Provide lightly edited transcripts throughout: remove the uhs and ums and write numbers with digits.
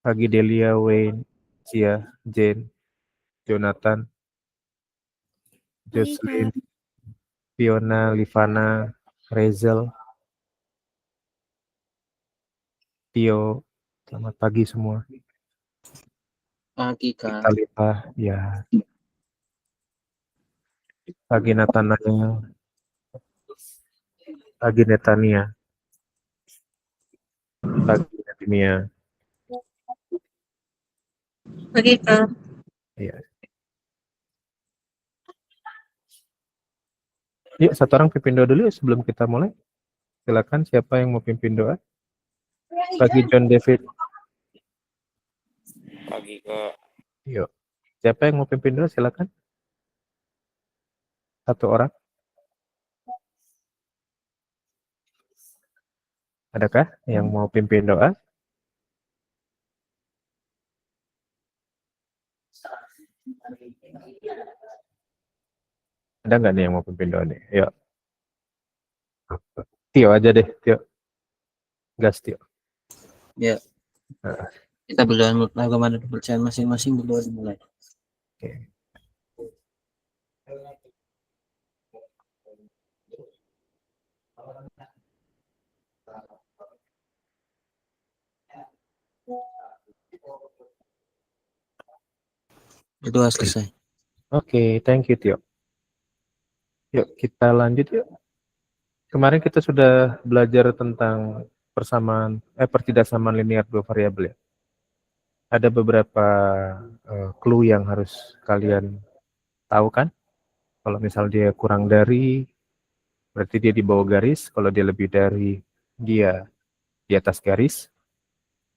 Pagi Delia, Wayne, Cia, Jane, Jonathan, Jocelyn, Fiona, Livana, Rezel, Tio. Selamat pagi semua. Pagi, Kak. Kita lihat ya. Pagi Nathanael. Pagi Netania. Pagi Nadinia. Pagi, Kak. Iya. Yuk, satu orang pimpin doa dulu ya sebelum kita mulai. Silakan siapa yang mau pimpin doa? Pagi John David. Pagi, Kak. Yuk. Siapa yang mau pimpin doa? Silakan. Satu orang. Adakah yang mau pimpin doa? Ada nggak nih yang mau pimpin doa nih? Yuk. Tio aja deh, Tio. Gas, Tio. Ya. Kita berdoa menurut agama dan kepercayaan masing-masing, berdoa dimulai. Oke. Berdoa selesai. Oke, thank you, Tio. Yuk, kita lanjut yuk. Kemarin kita sudah belajar tentang pertidaksamaan linear dua variabel ya. Ada beberapa clue yang harus kalian tahu kan? Kalau misal dia kurang dari, berarti dia di bawah garis. Kalau dia lebih dari, dia di atas garis.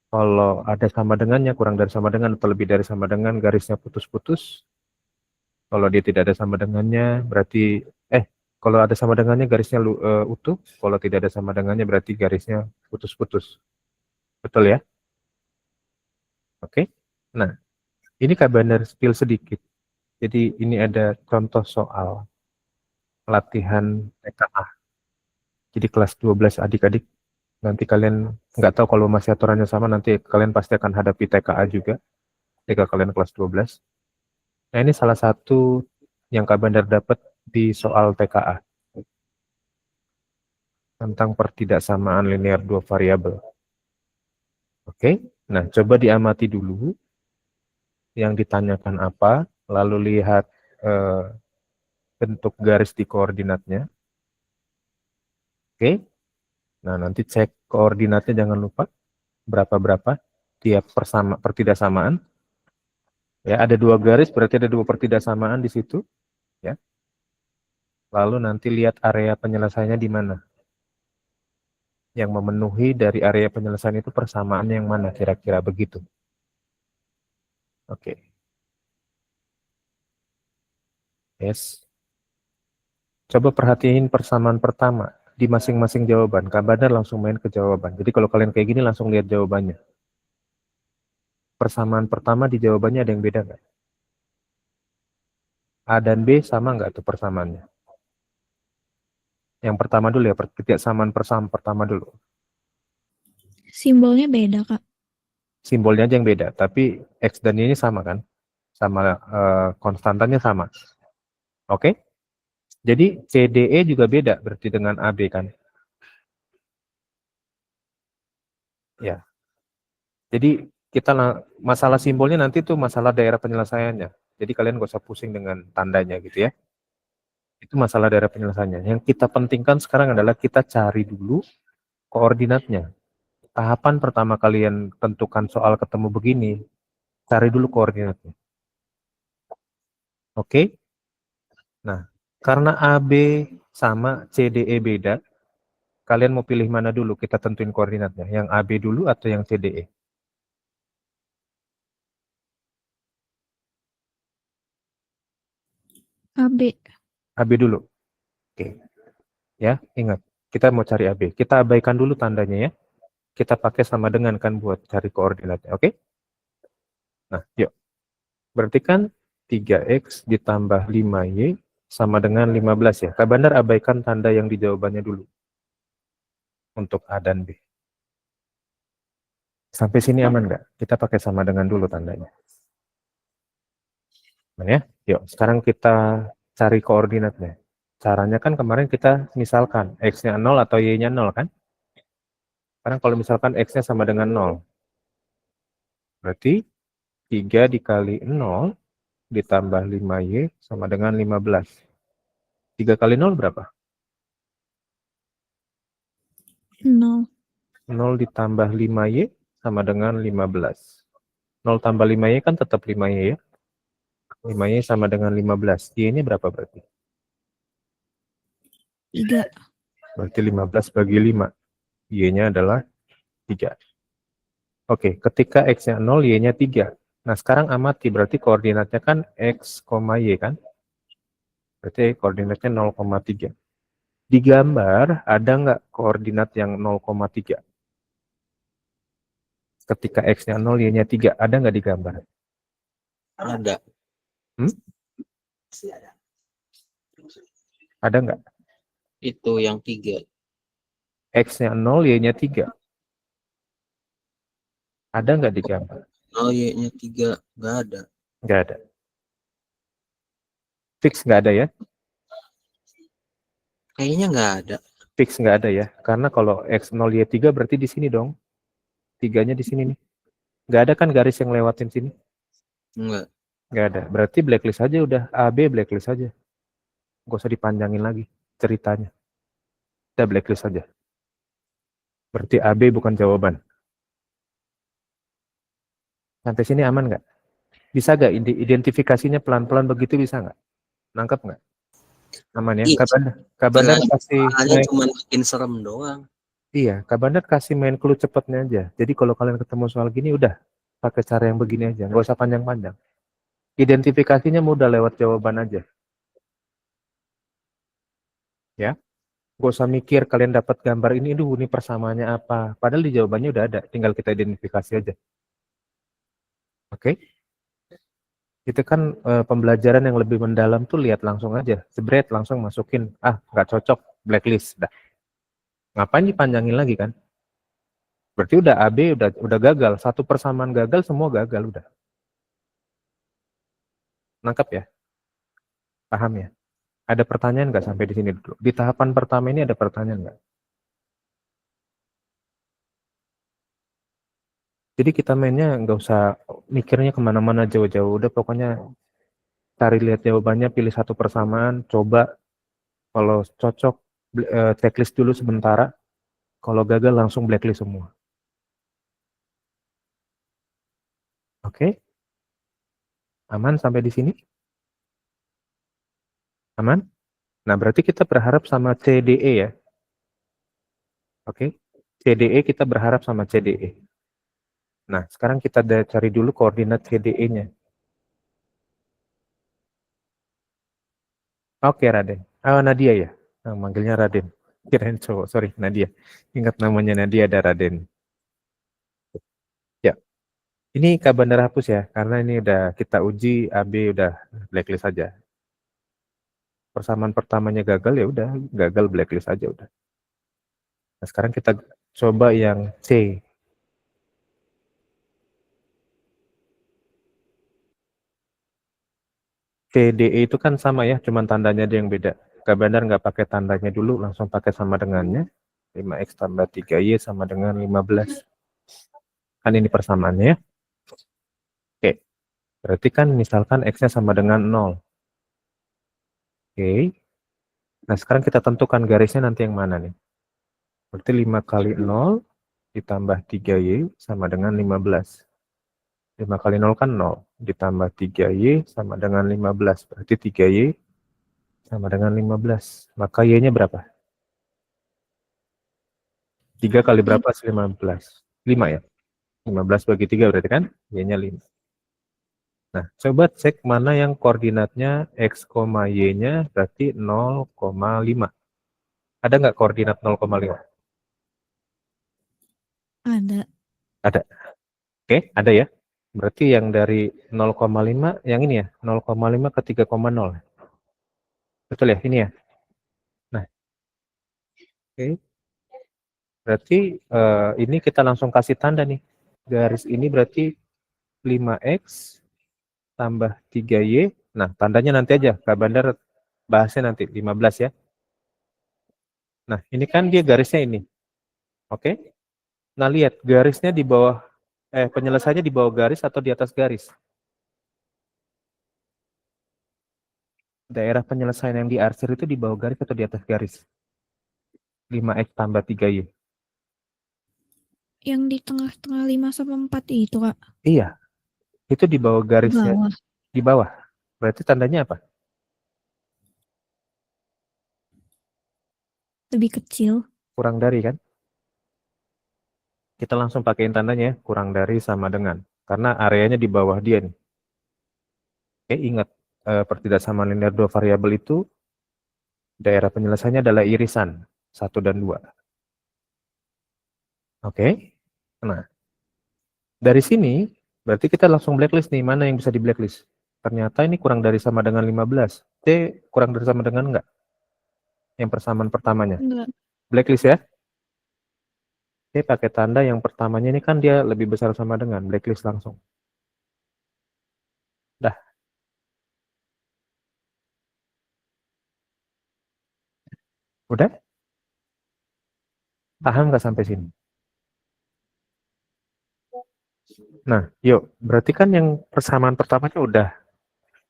Kalau ada sama dengannya, kurang dari sama dengan, atau lebih dari sama dengan, garisnya putus-putus. Kalau dia tidak ada sama dengannya, berarti kalau ada sama dengannya garisnya utuh. Kalau tidak ada sama dengannya berarti garisnya putus-putus. Betul ya? Oke. Nah, ini kabar spill sedikit. Jadi ini ada contoh soal latihan TKA. Jadi kelas 12 adik-adik, nanti kalian nggak tahu kalau masih aturannya sama, nanti kalian pasti akan hadapi TKA juga ketika kalian kelas 12. Nah, ini salah satu yang Kak Bandar dapat di soal TKA tentang pertidaksamaan linear dua variabel. Oke, nah coba diamati dulu yang ditanyakan apa, lalu lihat bentuk garis di koordinatnya. Oke, nah nanti cek koordinatnya, jangan lupa berapa-berapa tiap pertidaksamaan. Ya, ada dua garis berarti ada dua pertidaksamaan di situ. Ya. Lalu nanti lihat area penyelesaiannya di mana. Yang memenuhi dari area penyelesaian itu persamaan yang mana, kira-kira begitu. Oke. Yes. Coba perhatiin persamaan pertama di masing-masing jawaban. Kak Badar langsung main ke jawaban. Jadi kalau kalian kayak gini langsung lihat jawabannya. Persamaan pertama di jawabannya ada yang beda nggak? A dan B sama nggak tuh persamaannya? Yang pertama dulu ya, persamaan pertama dulu. Simbolnya beda, Kak. Simbolnya aja yang beda, tapi X dan Y ini sama kan? Sama konstantannya sama. Oke? Jadi CDE juga beda berarti dengan AB kan? Ya. Jadi masalah simbolnya nanti tuh masalah daerah penyelesaiannya. Jadi kalian gak usah pusing dengan tandanya gitu ya. Itu masalah daerah penyelesaiannya. Yang kita pentingkan sekarang adalah kita cari dulu koordinatnya. Tahapan pertama kalian tentukan soal ketemu begini, cari dulu koordinatnya. Oke? Nah, karena AB sama CDE beda, kalian mau pilih mana dulu? Kita tentuin koordinatnya. Yang AB dulu atau yang CDE? AB. AB dulu. Oke. Ya, ingat. Kita mau cari AB. Kita abaikan dulu tandanya ya. Kita pakai sama dengan kan buat cari koordinatnya. Oke? Nah, yuk. Berarti kan 3X ditambah 5Y sama dengan 15 ya. Kak Bandar abaikan tanda yang di jawabannya dulu. untuk A dan B. Sampai sini aman nggak? Kita pakai sama dengan dulu tandanya. Aman ya? Yuk, sekarang kita cari koordinatnya. Caranya kan kemarin kita misalkan X-nya 0 atau Y-nya 0 kan? Sekarang kalau misalkan X-nya sama dengan 0, berarti 3 dikali 0 ditambah 5Y sama dengan 15. 3 kali 0 berapa? 0. 0 ditambah 5Y sama dengan 15. 0 tambah 5Y kan tetap 5Y ya. 5Y sama dengan 15. Y-nya berapa berarti? 3. Berarti 15 bagi 5. Y-nya adalah 3. Oke, ketika X-nya 0, Y-nya 3. Nah, sekarang amati, berarti koordinatnya kan X, Y kan? Berarti koordinatnya 0,3. Di gambar, ada nggak koordinat yang 0,3? Ketika X-nya 0, Y-nya 3. Ada nggak di gambar? Ada. Ada nggak? Itu yang 3. X-nya 0, Y-nya 3. Ada nggak di gambar? Oh, Y-nya 3. Nggak ada. Nggak ada. Fix nggak ada ya? Kayaknya nggak ada. Fix nggak ada ya? Karena kalau X0, Y3 berarti di sini dong. 3-nya di sini nih. Nggak ada kan garis yang lewatin sini? Nggak. Nggak ada. Berarti blacklist aja udah. AB blacklist aja. Nggak usah dipanjangin lagi ceritanya. Udah blacklist aja. Berarti AB bukan jawaban. Sampai sini aman nggak? Bisa nggak identifikasinya pelan-pelan begitu, bisa nggak? Nangkep nggak? Aman ya? Iya. Kak Bandar kasih Soalnya cuma bikin serem doang. iya, Kak Bandar kasih main clue cepatnya aja. Jadi kalau kalian ketemu soal gini udah pakai cara yang begini aja, nggak usah panjang-panjang. Identifikasinya mudah lewat jawaban aja. Ya, nggak usah mikir kalian dapat gambar ini persamaannya apa. Padahal di jawabannya udah ada, tinggal kita identifikasi aja. Oke? Itu kan pembelajaran yang lebih mendalam tuh lihat langsung aja, jebret langsung masukin, nggak cocok, blacklist, dah. Ngapain dipanjangin lagi kan? Berarti udah AB udah gagal, satu persamaan gagal, semua gagal udah. Nangkap ya? Paham ya? Ada pertanyaan nggak sampai di sini dulu? Di tahapan pertama ini ada pertanyaan nggak? Jadi kita mainnya nggak usah mikirnya kemana-mana jauh-jauh, udah pokoknya cari lihat jawabannya, pilih satu persamaan, coba kalau cocok checklist dulu sementara, kalau gagal langsung blacklist semua. Oke? Aman sampai di sini? Aman? Nah, berarti kita berharap sama CDE ya. Oke? CDE kita berharap sama CDE. Nah, sekarang kita cari dulu koordinat CDE-nya. Oke, Raden. Nadia ya? Manggilnya Raden. Kirain cowok, sorry, Nadia. Ingat namanya Nadia, ada Raden. Ya, ini Kak Bandar hapus ya, karena ini udah kita uji, AB udah blacklist aja. Persamaan pertamanya gagal, ya udah, gagal blacklist aja udah. Nah, sekarang kita coba yang C. CDE itu kan sama ya, cuman tandanya dia yang beda. Kak Bandar nggak pakai tandanya dulu, langsung pakai sama dengannya. 5X tambah 3Y sama dengan 15. Kan ini persamaannya ya. Oke, berarti kan misalkan X-nya sama dengan 0. Oke, nah sekarang kita tentukan garisnya nanti yang mana nih. Berarti 5 kali 0 ditambah 3Y sama dengan 15. 5 kali 0 kan 0. Ditambah 3Y sama dengan 15. Berarti 3Y sama dengan 15. Maka Y-nya berapa? 3 kali berapa? 15. 5 ya? 15 bagi 3 berarti kan? Y-nya 5. Nah, coba cek mana yang koordinatnya X, Y-nya berarti 0,5. Ada nggak koordinat 0,5? Ada. Ada. Oke, ada ya. Berarti yang dari 0,5, yang ini ya, 0,5 ke 3,0. Betul ya, ini ya. Nah, oke. Berarti ini kita langsung kasih tanda nih. Garis ini berarti 5X tambah 3Y. Nah, tandanya nanti aja. Kak Bandar bahasnya nanti 15 ya. Nah, ini kan dia garisnya ini. Oke? Nah, lihat garisnya di bawah, penyelesaiannya di bawah garis atau di atas garis? Daerah penyelesaian yang diarsir itu di bawah garis atau di atas garis? 5X tambah 3Y. Yang di tengah-tengah 5 sama 4 itu, Kak. Iya, itu di bawah garisnya. Bawah. Di bawah. Berarti tandanya apa? Lebih kecil. Kurang dari kan? Kita langsung pakaiin tandanya ya, kurang dari sama dengan. Karena areanya di bawah dia nih. Oke, ingat, pertidaksamaan linear dua variabel itu daerah penyelesaiannya adalah irisan 1 dan 2. Oke. Nah, dari sini berarti kita langsung blacklist nih, mana yang bisa di blacklist. Ternyata ini kurang dari sama dengan 15. T kurang dari sama dengan enggak? Yang persamaan pertamanya. Enggak. Blacklist ya. Oke, pakai tanda yang pertamanya ini kan dia lebih besar sama dengan, blacklist langsung. Dah. Udah? Paham nggak sampai sini? Nah, yuk. Berarti kan yang persamaan pertamanya udah.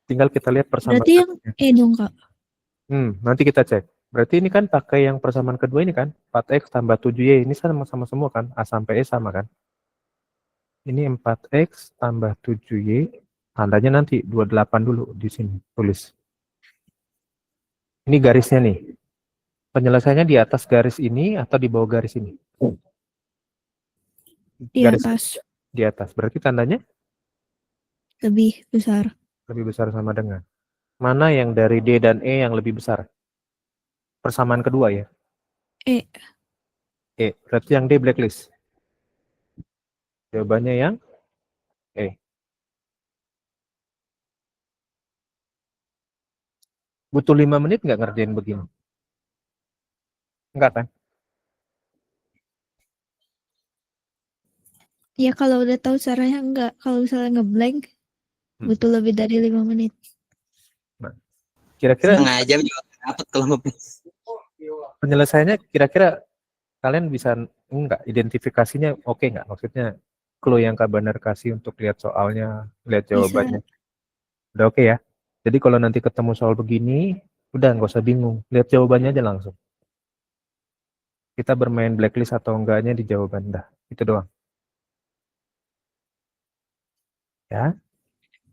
Tinggal kita lihat persamaan Berarti yang keduanya. dong, Kak. Nanti kita cek. Berarti ini kan pakai yang persamaan kedua ini kan, 4X tambah 7Y. Ini sama-sama semua kan, A sampai E sama kan. Ini 4X tambah 7Y. Tandanya nanti 28 dulu di sini, tulis. Ini garisnya nih. Penyelesaiannya di atas garis ini atau di bawah garis ini? Di Garis atas. di atas. Berarti tandanya Lebih besar. lebih besar sama dengan. Mana yang dari D dan E yang lebih besar? Persamaan kedua ya. E. Berarti yang D blacklist. Jawabannya yang E. Butuh 5 menit nggak ngerjain begini? Enggak kan? Ya kalau udah tahu caranya enggak. Kalau misalnya ngeblank, butuh lebih dari 5 menit. Nah, kira-kira Setengah jam juga dapat kalau ngeblank. penyelesaiannya kira-kira kalian bisa enggak identifikasinya oke nggak? Maksudnya clue yang Kak Bandar kasih untuk lihat soalnya, lihat jawabannya. Udah oke ya? Jadi kalau nanti ketemu soal begini, udah nggak usah bingung. Lihat jawabannya aja langsung. Kita bermain blacklist atau enggaknya di jawaban. Dah, itu doang. Ya.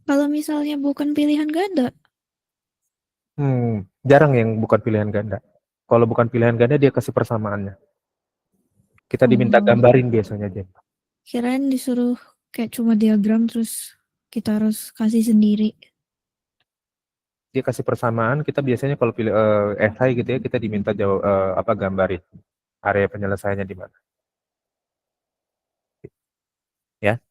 Kalau misalnya bukan pilihan ganda, Jarang yang bukan pilihan ganda. Kalau bukan pilihan ganda dia kasih persamaannya. Kita diminta gambarin biasanya, Jen. kirain disuruh kayak cuma diagram terus kita harus kasih sendiri. Dia kasih persamaan, kita biasanya kalau pilih esai gitu ya, kita diminta jawab gambarin area penyelesaiannya di mana. Ya.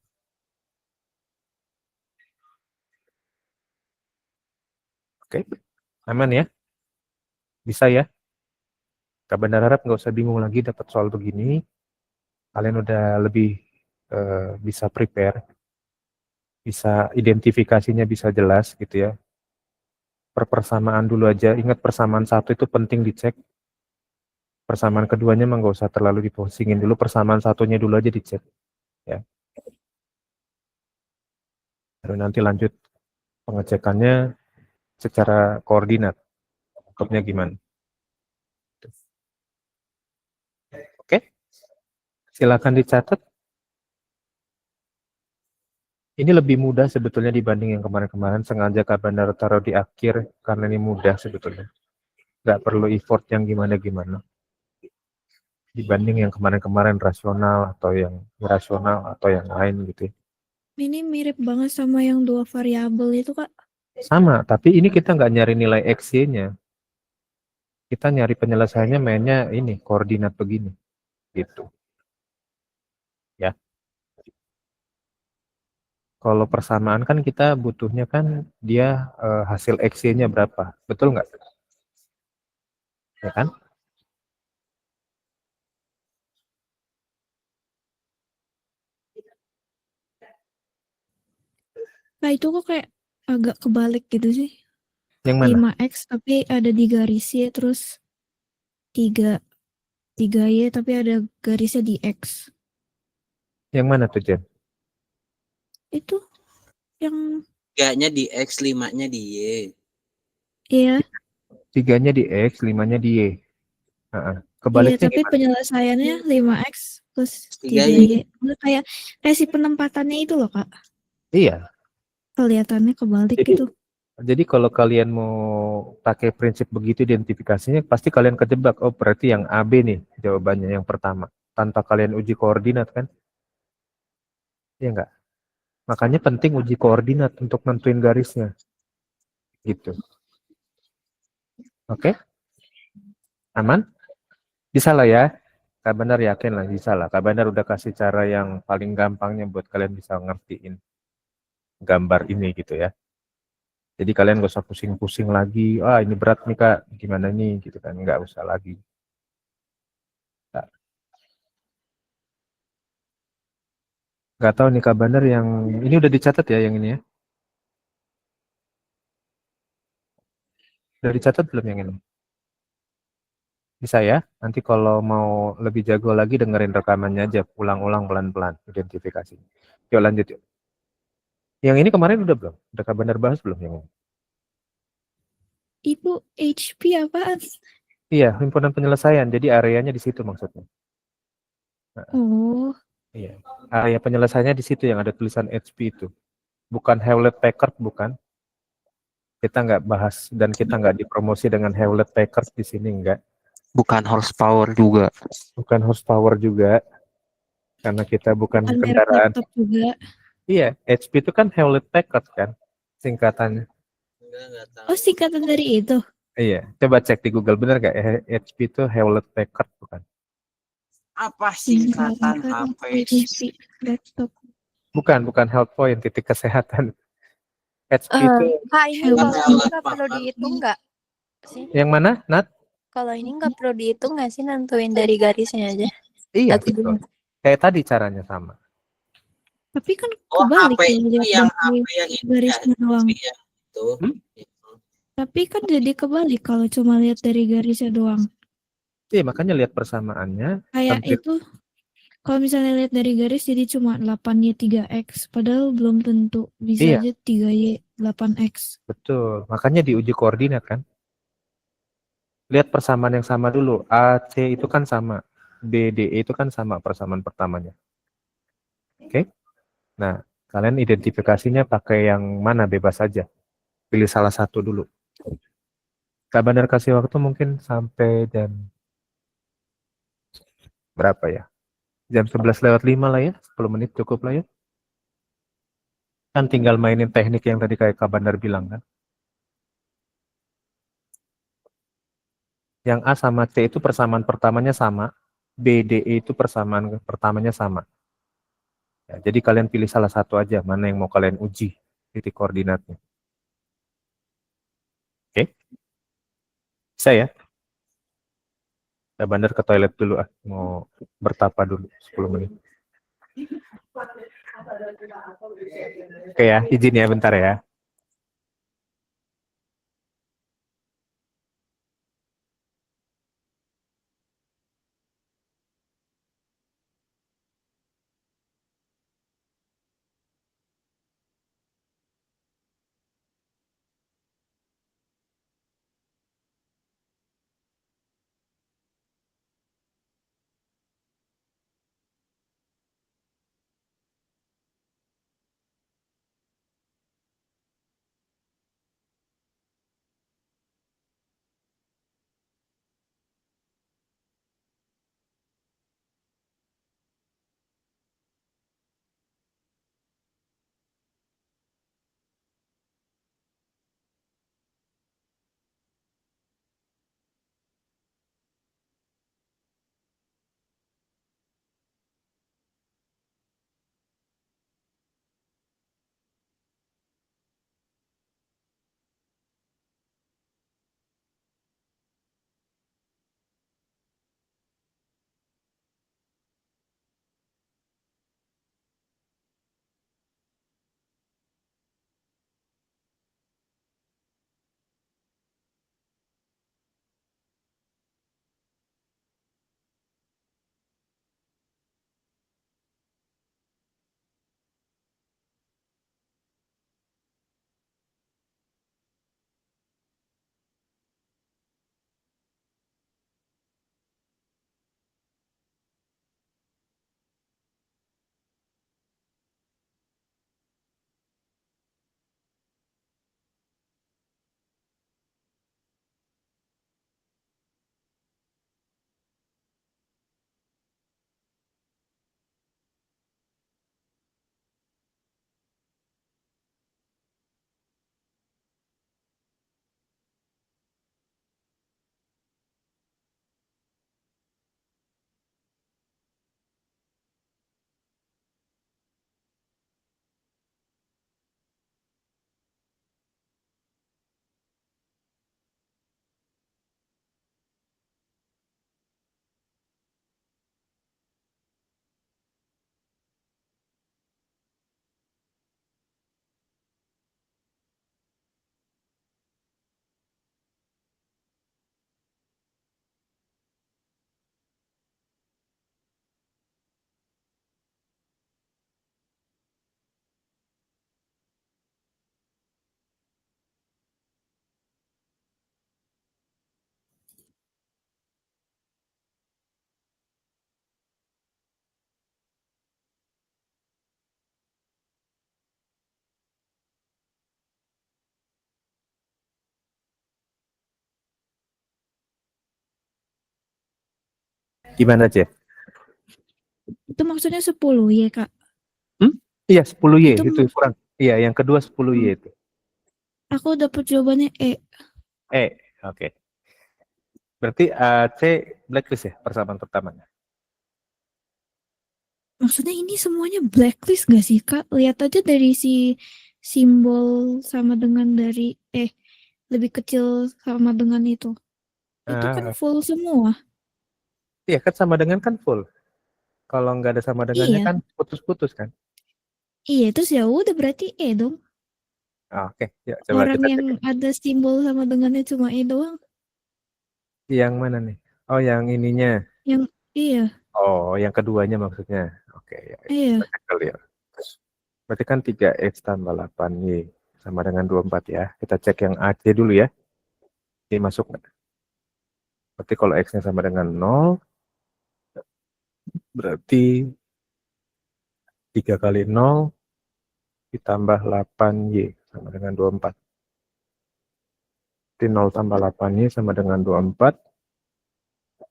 Oke. Aman ya? Bisa ya? Kak Bandar harap nggak usah bingung lagi dapat soal begini. Kalian udah lebih bisa prepare, bisa identifikasinya bisa jelas gitu ya. Persamaan dulu aja. Ingat persamaan satu itu penting dicek. Persamaan keduanya mah nggak usah terlalu dipusingin dulu. Persamaan satunya dulu aja dicek. Ya. Baru nanti lanjut pengecekannya secara koordinat. Cukupnya gimana? Oke. Silakan dicatat. Ini lebih mudah sebetulnya dibanding yang kemarin-kemarin. Sengaja Kak Bandar taruh di akhir karena ini mudah sebetulnya. Nggak perlu effort yang gimana-gimana. Dibanding yang kemarin-kemarin rasional atau yang irasional atau yang lain gitu ya. Ini mirip banget sama yang 2 variabel itu, Kak. Sama, tapi ini kita nggak nyari nilai X-nya. Kita nyari penyelesaiannya mainnya ini, koordinat begini. Gitu. Ya. Kalau persamaan kan kita butuhnya kan dia hasil X-nya berapa. Betul nggak? Ya kan? Nah itu kok kayak agak kebalik gitu sih. Yang mana? 5X tapi ada di garisnya, terus 3Y tapi ada garisnya di X. Yang mana tuh, Jen? Itu yang 3-nya di X, 5-nya di Y. iya, 3-nya di X, 5-nya di Y. iya Kebaliknya tapi gimana? penyelesaiannya 5X plus 3Y. 3Y. Kayak si penempatannya itu loh Kak. Iya. Kelihatannya kebalik Jadi gitu. jadi kalau kalian mau pakai prinsip begitu identifikasinya, pasti kalian kejebak. Oh, berarti yang AB nih jawabannya yang pertama. Tanpa kalian uji koordinat kan? Iya nggak? Makanya penting uji koordinat untuk nentuin garisnya. Gitu. Oke? Aman? Bisa lah ya? Kak Bandar yakin lah, bisa lah. Kak Bandar udah kasih cara yang paling gampangnya buat kalian bisa ngertiin gambar ini gitu ya. Jadi kalian gak usah pusing-pusing lagi. Ah, ini berat nih Kak, gimana nih gitu kan. Nggak usah lagi. Nggak, nggak tahu nih Kak Bandar yang ini udah dicatat ya yang ini ya. Udah dicatat belum yang ini? Bisa ya. Nanti kalau mau lebih jago lagi dengerin rekamannya aja. Ulang-ulang pelan-pelan identifikasi. Yuk lanjut yuk. Yang ini kemarin udah belum? Udah Kak Bandar bahas belum yang ini? Itu HP apaan? Iya, himpunan penyelesaian. Jadi areanya di situ maksudnya. Nah, Oh, iya. Area penyelesaiannya di situ yang ada tulisan HP itu. Bukan Hewlett Packard, bukan. Kita nggak bahas dan kita nggak dipromosi dengan Hewlett Packard di sini nggak. Bukan horsepower juga. Bukan horsepower juga karena kita bukan bukan merek kendaraan. laptop juga. Iya, HP itu kan Hewlett Packard kan singkatannya. Enggak tahu. Oh, singkatan dari itu. Iya, coba cek di Google bener nggak HP itu Hewlett Packard bukan? Apa singkatan Singkatan HP? HP laptop. Bukan Health Point titik kesehatan. HP itu Kak, ini Hewlett kalau Hewlett ini Packard. nggak perlu Packard. dihitung nggak sih? yang mana, Nat? Kalau ini nggak perlu dihitung nggak sih, nentuin dari garisnya aja? Iya, Atau betul. gimana? Kayak tadi caranya sama. Tapi kan Oh, kebalik HP kalau itu lihat yang dari HP yang ini ya, garisnya doang. HP yang itu. Hmm? Tapi kan jadi kebalik kalau cuma lihat dari garisnya doang. Iya, makanya lihat persamaannya. Kayak Hampir itu kalau misalnya lihat dari garis jadi cuma 8Y 3X. Padahal belum tentu. Bisa iya, aja 3Y 8X. betul. Makanya diuji koordinat kan. Lihat persamaan yang sama dulu. AC itu kan sama. BDE itu kan sama persamaan pertamanya. Oke? Nah, kalian identifikasinya pakai yang mana bebas saja. Pilih salah satu dulu. Kak Bandar kasih waktu mungkin sampai jam berapa ya? Jam 11:05 lah ya. 10 menit cukup lah ya. Kan tinggal mainin teknik yang tadi kayak Kak Bandar bilang kan. Yang A sama C itu persamaan pertamanya sama. BDE itu persamaan pertamanya sama. Ya, jadi kalian pilih salah satu aja mana yang mau kalian uji titik koordinatnya. Oke? Bisa ya? Kak Bandar ke toilet dulu ah. Mau bertapa dulu 10 menit. Oke ya, izin ya bentar ya. Gimana aja? Itu maksudnya 10 ya Kak? Iya 10Y Itu itu kurang. Iya yang kedua 10Y itu. aku dapat jawabannya E. Oke. Berarti C blacklist ya persamaan pertamanya. Maksudnya ini semuanya blacklist gak sih Kak? Lihat aja dari si simbol sama dengan dari lebih kecil sama dengan itu. Itu kan Ah, full semua. iya kan sama dengan kan full. Kalau nggak ada sama dengannya Iya. kan putus-putus kan. Iya, terus ya udah berarti E dong. Oke, ya coba Orang kita yang cek ada simbol sama dengannya cuma E doang. yang mana nih. Oh yang ininya. Yang iya, Oh yang keduanya maksudnya. Oke ya kita iya. cek kali ya. Berarti kan 3X tambah 8Y sama dengan 24 ya. Kita cek yang AC dulu ya. Ini masuk nggak? Berarti kalau X-nya sama dengan 0, berarti 3 kali 0 ditambah 8Y sama dengan 24. Berarti 0 tambah 8Y sama dengan 24.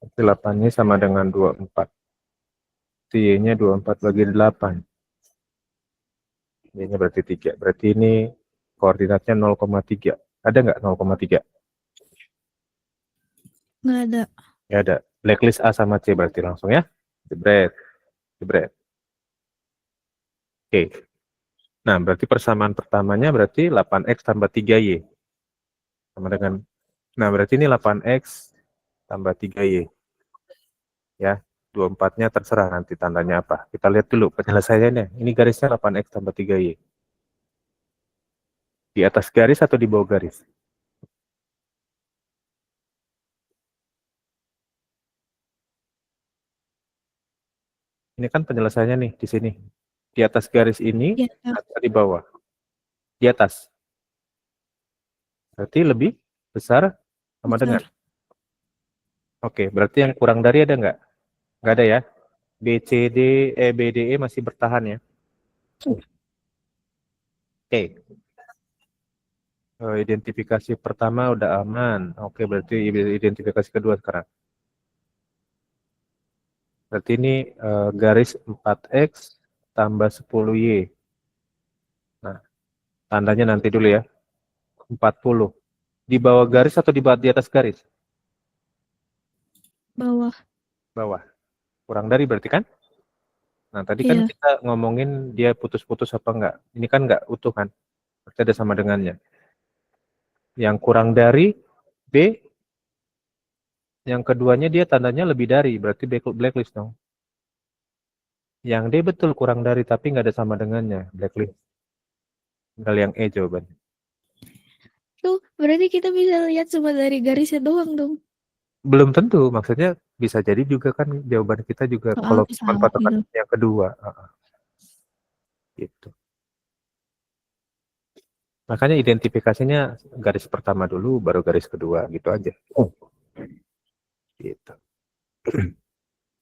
Berarti 8Y sama dengan 24. Berarti Y-nya 24 bagi 8. Y-nya berarti 3. Berarti ini koordinatnya 0,3. Ada nggak 0,3? Nggak ada. Ya ada. Blacklist A sama C berarti langsung ya. Jebret. Jebret. Oke. Nah, berarti persamaan pertamanya berarti 8X tambah 3Y. Sama dengan, nah berarti ini 8X tambah 3Y. Ya, 24-nya terserah nanti tandanya apa. Kita lihat dulu penyelesaiannya. Ini garisnya 8X tambah 3Y. Di atas garis atau di bawah garis? Ini kan penyelesaiannya nih di sini. Di atas garis ini Ya, atau di bawah? Di atas. Berarti lebih besar sama besar. dengan. Oke, berarti yang kurang dari ada nggak? Nggak ada ya. B, C, D, B, D, E masih bertahan ya. Oke. Identifikasi pertama udah aman. Oke, berarti identifikasi kedua sekarang. Berarti ini garis 4X tambah 10Y. Nah, tandanya nanti dulu ya. 40. Di bawah garis atau di atas garis? Bawah. Bawah. Kurang dari berarti kan? Nah, tadi kan Iya. kita ngomongin dia putus-putus apa enggak. Ini kan enggak utuh kan? Berarti ada sama dengannya. Yang kurang dari B, yang keduanya dia tandanya lebih dari, berarti blacklist dong. Yang D betul kurang dari tapi nggak ada sama dengannya, blacklist. Tinggal yang E jawabannya. Tuh, berarti kita bisa lihat cuma dari garisnya doang dong. Belum tentu, maksudnya bisa jadi juga kan jawaban kita juga kalau Soalnya cuma salah patokan gitu. yang kedua. Gitu. Makanya identifikasinya garis pertama dulu, baru garis kedua, gitu aja. Gitu.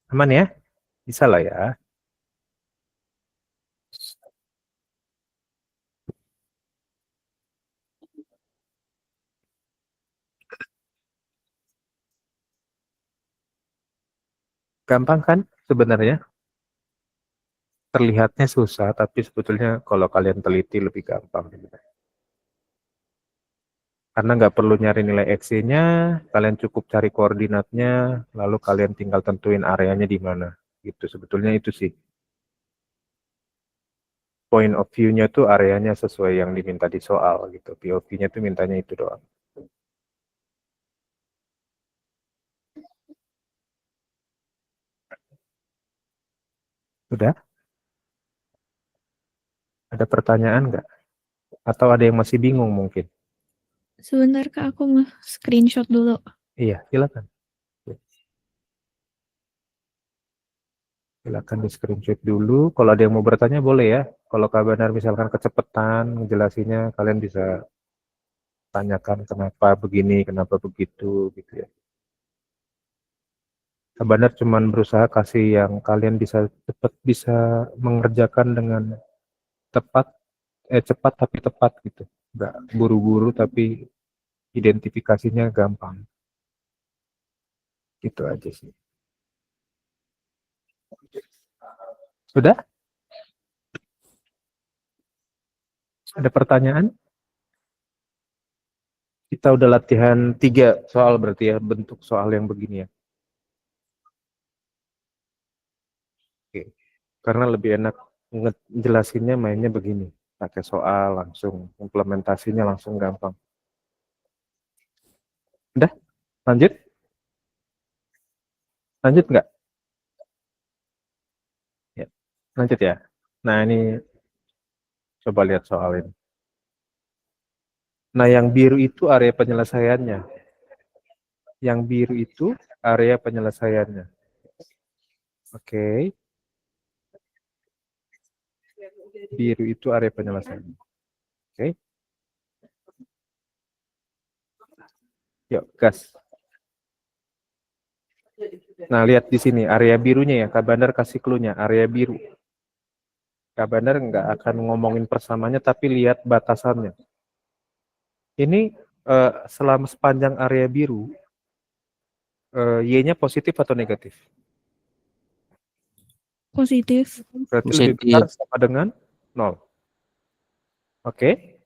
Aman ya? Bisa lah ya. Gampang kan sebenarnya? Terlihatnya susah, tapi sebetulnya kalau kalian teliti lebih gampang. Karena nggak perlu nyari nilai X-nya, kalian cukup cari koordinatnya, lalu kalian tinggal tentuin areanya di mana. Gitu, sebetulnya itu sih. Point of view-nya tuh areanya sesuai yang diminta di soal gitu. POV-nya tuh mintanya itu doang. Udah? Ada pertanyaan nggak? Atau ada yang masih bingung mungkin? Sebentar Kak, aku mau screenshot dulu. Iya, silakan. Silakan di screenshot dulu. Kalau ada yang mau bertanya boleh ya. Kalau Kak Banar misalkan kecepatan ngejelasinnya, kalian bisa tanyakan kenapa begini, kenapa begitu gitu ya. Kak Banar cuman berusaha kasih yang kalian bisa cepat bisa mengerjakan dengan tepat, cepat tapi tepat gitu. Nggak buru-buru tapi identifikasinya gampang. Gitu aja sih. Sudah? Ada pertanyaan? Kita udah latihan 3 soal berarti ya, bentuk soal yang begini ya. Oke. Karena lebih enak ngejelasinnya mainnya begini. Pakai soal langsung, implementasinya langsung gampang. Udah? Lanjut? Lanjut nggak? Ya. Lanjut ya. Nah ini coba lihat soal ini. Nah yang biru itu area penyelesaiannya. Yang biru itu area penyelesaiannya. Oke. Biru itu area penyelesaiannya. Oke. Yuk, gas. Nah, lihat di sini area birunya ya. Kak Bandar kasih clue-nya, area biru. Kak Bandar nggak akan ngomongin persamanya, tapi lihat batasannya. Ini selama sepanjang area biru, Y-nya positif atau negatif? Positif. Berarti lebih besar sama dengan 0. Oke.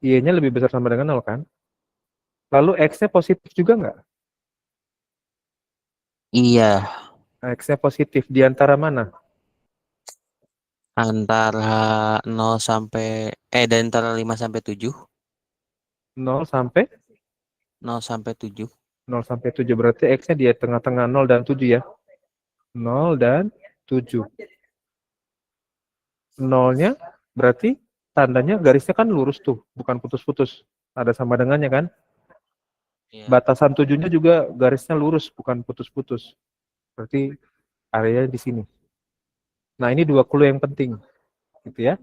Y-nya lebih besar sama dengan 0 kan? Lalu X-nya positif juga nggak? Iya, X-nya positif di antara mana? antara 0 sampai dari antara 5 sampai 7. 0 sampai 0 sampai 7. 0 sampai 7 berarti X-nya di tengah-tengah 0 dan 7 ya. 0 dan 7. 0-nya berarti tandanya garisnya kan lurus tuh, bukan putus-putus. Ada sama dengannya kan? Iya. Batasan 7-nya juga garisnya lurus, bukan putus-putus. Berarti area di sini. Nah, ini 2 clue yang penting, gitu ya.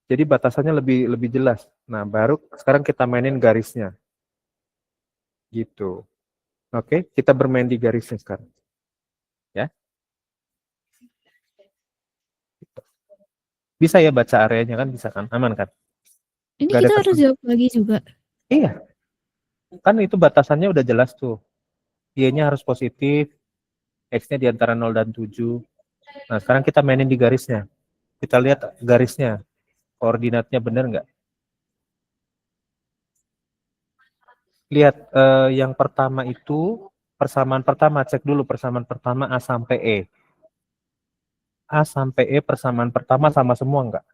Jadi batasannya lebih lebih jelas. Nah, baru sekarang kita mainin garisnya. Gitu. Oke, kita bermain di garisnya sekarang. Ya. Bisa ya baca areanya kan, bisa kan? Aman kan? Ini Nggak ada kita harus jawab lagi juga. Iya. Kan itu batasannya udah jelas tuh. Y-nya harus positif, X-nya di antara 0 dan 7. Nah, sekarang kita mainin di garisnya. Kita lihat garisnya, koordinatnya benar nggak? Lihat yang pertama itu, persamaan pertama, cek dulu persamaan pertama A sampai E. A sampai E persamaan pertama sama semua nggak?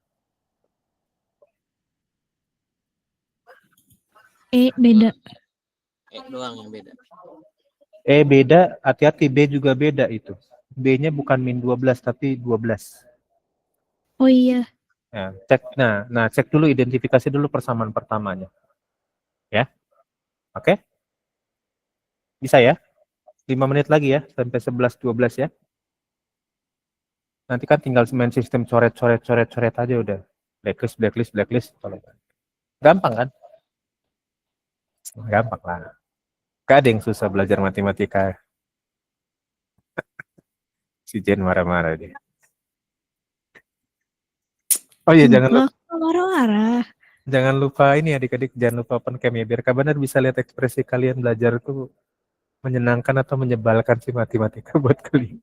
Beda. Doang yang beda. E beda, hati-hati B juga beda itu. B-nya bukan min 12 tapi 12. Oh iya. Ya, cek dulu identifikasi dulu persamaan pertamanya. Ya. Oke? Bisa ya? 5 menit lagi ya sampai 11-12 ya. Nanti kan tinggal main sistem coret aja udah. Blacklist. Gampang kan? Gampang lah. Gak ada yang susah belajar matematika. Si Jen marah-marah dia. Oh iya, Enggak, marah-marah. jangan lupa ini adik-adik, jangan lupa open cam ya, biar Kak Benar bisa lihat ekspresi kalian belajar tuh menyenangkan atau menyebalkan sih matematika buat kalian.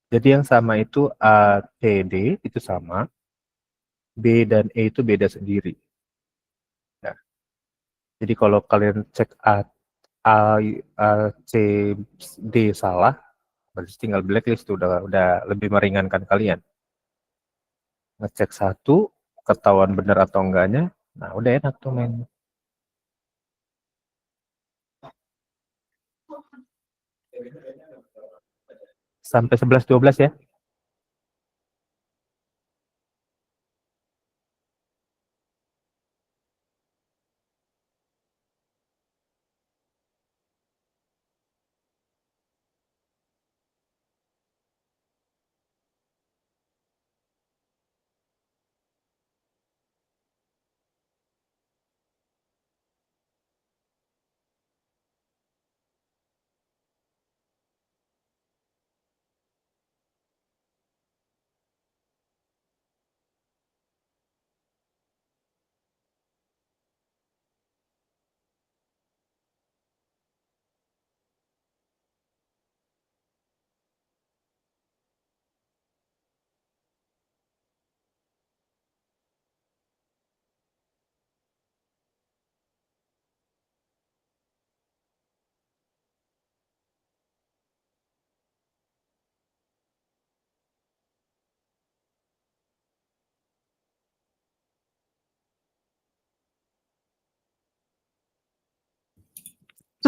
Jadi yang sama itu A, C, D itu sama, B dan E itu beda sendiri. Ya. Jadi kalau kalian cek A, A, C, D salah, berarti tinggal blacklist tuh udah lebih meringankan kalian. Ngecek satu, ketahuan benar atau enggaknya, nah udah enak tuh main. Sampai 11-12 ya.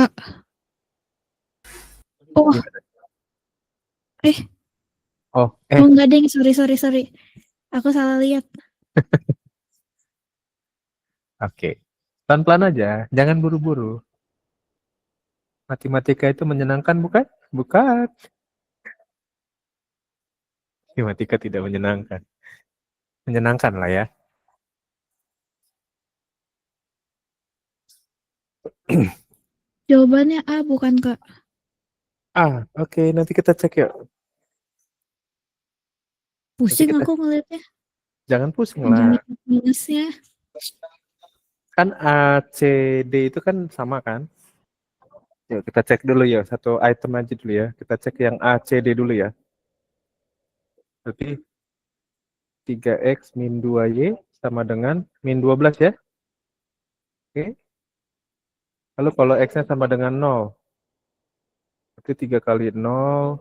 Kak. Oh, Oh, oh enggak deng, sorry. Aku salah lihat. oke. Pelan-pelan aja, jangan buru-buru. Matematika itu menyenangkan bukan? Bukan. Matematika tidak menyenangkan. Menyenangkan lah ya. Jawabannya A bukan Kak. Oke, nanti kita cek yuk. Pusing kita- aku ngeliatnya. Jangan pusing Ada lah. minusnya. Kan A, C, D itu kan sama kan? Yuk kita cek dulu ya, satu item aja dulu ya. Kita cek yang A, C, D dulu ya. Berarti 3x min 2y sama dengan min 12 ya. Oke. Lalu kalau x-nya sama dengan 0, berarti 3 kali 0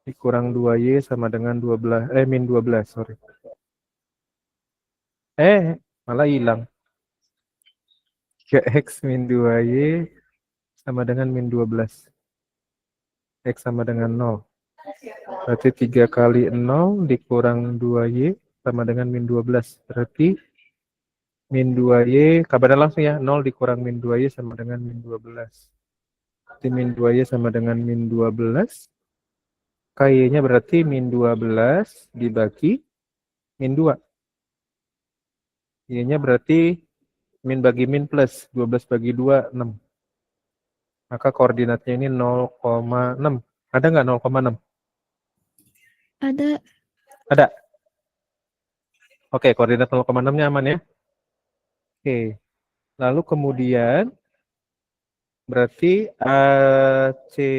dikurang 2y sama dengan 12, min 12, sorry. Malah hilang. 3x min 2y sama dengan min 12. X sama dengan 0. Berarti 3 kali 0 dikurang 2y sama dengan min 12. Berarti min 2y, kabarnya langsung ya, 0 dikurang min 2y sama dengan min 12. Berarti min 2y sama dengan min 12. KY-nya berarti min 12 dibagi min 2. Y-nya berarti min bagi min plus, 12 bagi 2, 6. Maka koordinatnya ini 0,6. Ada nggak 0,6? Ada. Ada. Oke, koordinat 0,6-nya aman ya. Oke. Lalu kemudian berarti ACD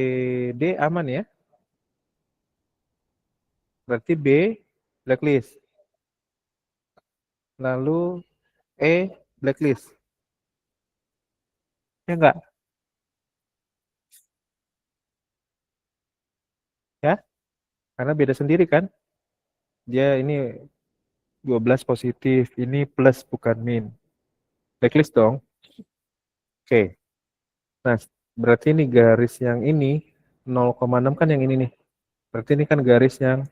aman ya. Berarti B blacklist. Lalu E blacklist. Ya enggak? Ya? Karena beda sendiri kan? Dia ini 12 positif, ini plus bukan min. Blacklist dong. Oke. Nah, berarti ini garis yang ini 0,6 kan yang ini nih. Berarti ini kan garis yang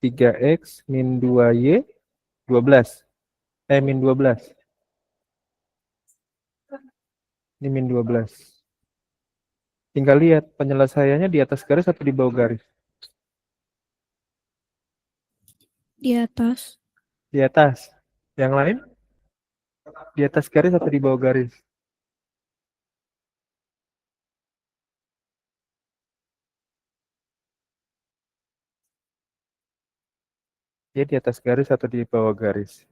3x min 2y 12. Min 12. Ini min 12. Tinggal lihat penyelesaiannya di atas garis atau di bawah garis? Di atas. Di atas. Yang lain? Di atas garis atau di bawah garis? Dia di atas garis atau di bawah garis?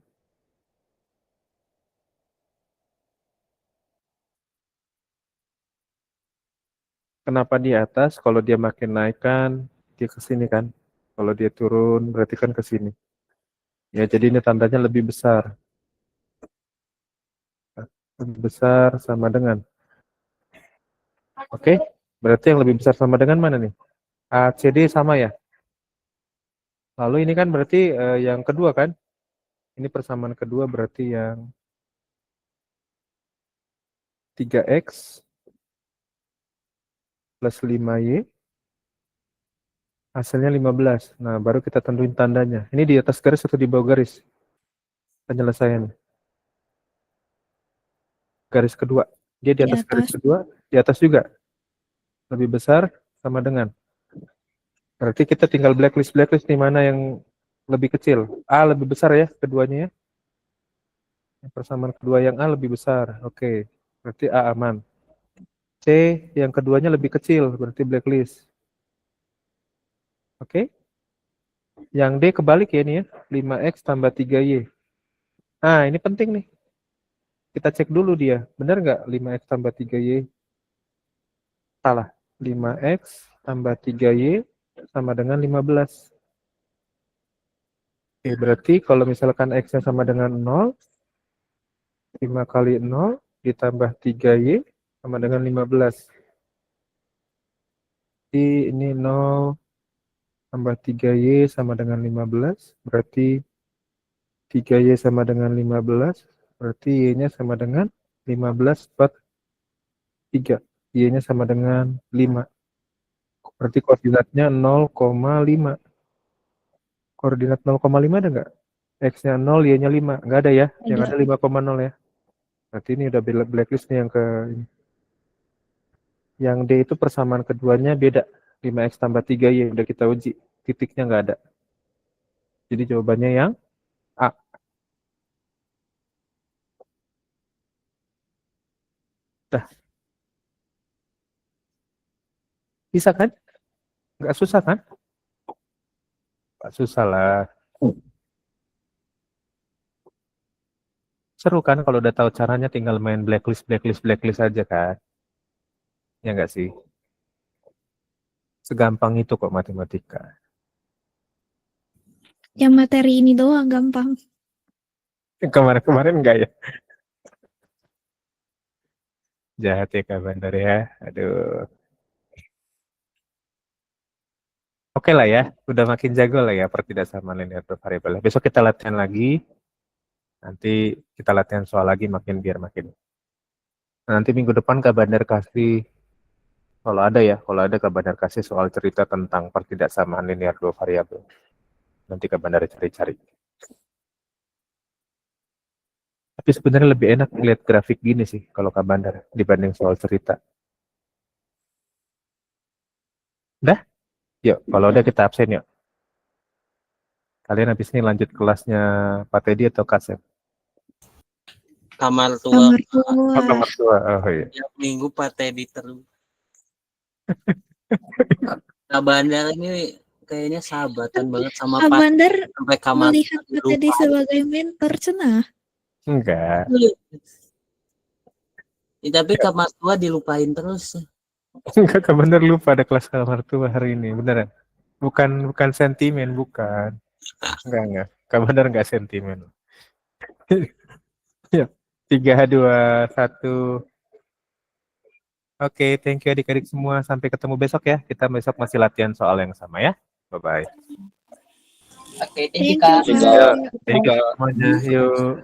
Kenapa di atas? Kalau dia makin naik kan, dia ke sini kan. Kalau dia turun, berarti kan ke sini. Ya, jadi ini tandanya lebih besar. Lebih besar sama dengan. Oke, berarti yang lebih besar sama dengan mana nih? ACD sama ya? Lalu ini kan berarti yang kedua kan? Ini persamaan kedua berarti yang 3x plus 5y hasilnya 15. Nah, baru kita tentuin tandanya. Ini di atas garis atau di bawah garis? Penyelesaian. Garis kedua. Dia di atas garis kedua, di atas juga. Lebih besar sama dengan. Berarti kita tinggal blacklist nih mana yang lebih kecil. A lebih besar ya keduanya ya. Persamaan kedua yang A lebih besar. Oke. Berarti A aman. C yang keduanya lebih kecil, berarti blacklist. Oke. Yang D kebalik ya ini ya. 5x tambah 3y. Nah, ini penting nih. Kita cek dulu dia. Benar nggak 5x tambah 3y? Salah. 5x tambah 3y sama dengan 15. Oke, berarti kalau misalkan x-nya sama dengan 0, 5 kali 0 ditambah 3y sama dengan 15. Jadi ini 0 tambah 3y sama dengan 15, berarti 3y sama dengan 15, berarti y-nya sama dengan 15 per 3. Y-nya sama dengan 5. Berarti koordinatnya 0,5. Koordinat 0,5 ada nggak? X-nya 0, Y-nya 5. Nggak ada ya? Yang ada 5,0 ya. Berarti ini udah blacklist nih yang D itu persamaan keduanya beda. 5X tambah 3Y udah kita uji. Titiknya nggak ada. Jadi jawabannya yang A. Dah. Bisa kan? Nggak susah kan? Nggak susah lah. Seru kan kalau udah tahu caranya tinggal main blacklist aja kan? Ya nggak sih? Segampang itu kok matematika. Yang materi ini doang gampang. Kemarin-kemarin enggak ya? Jahat ya Kak Bandar ya. Aduh. Oke lah ya, udah makin jago lah ya pertidaksamaan linear dua variabel. Besok kita latihan lagi. Nanti kita latihan soal lagi biar makin. Nanti minggu depan Kak Bandar kasih, kalau ada Kak Bandar kasih soal cerita tentang pertidaksamaan linear dua variabel. Nanti Kak Bandar cari-cari. Tapi sebenarnya lebih enak melihat grafik gini sih kalau Kak Bandar dibanding soal cerita. Dah? Yuk, kalau udah kita absen yuk. Kalian habis ini lanjut kelasnya Pak Teddy atau Kasep? Kamar tua. Kamar tua. Oh, kamar tua. Oh iya. Tiap minggu Pak Teddy terus. Kak Bandar ini kayaknya sahabatan banget sama Kak Pak Bandar sampai kamar melihat Pak Teddy sebagai mentor cenah. Enggak. Ya, tapi kamar tua dilupain terus. Enggak, Kak Bandar lupa ada kelas kamar tua hari ini. Beneran. Bukan sentimen, bukan. Enggak. Kak Bandar enggak sentimen. Ya. 3, 2, 1. Oke, thank you adik-adik semua. Sampai ketemu besok ya. Kita besok masih latihan soal yang sama ya. Bye-bye. Oke, Thank you, Kak. Thank you semuanya. Yuk.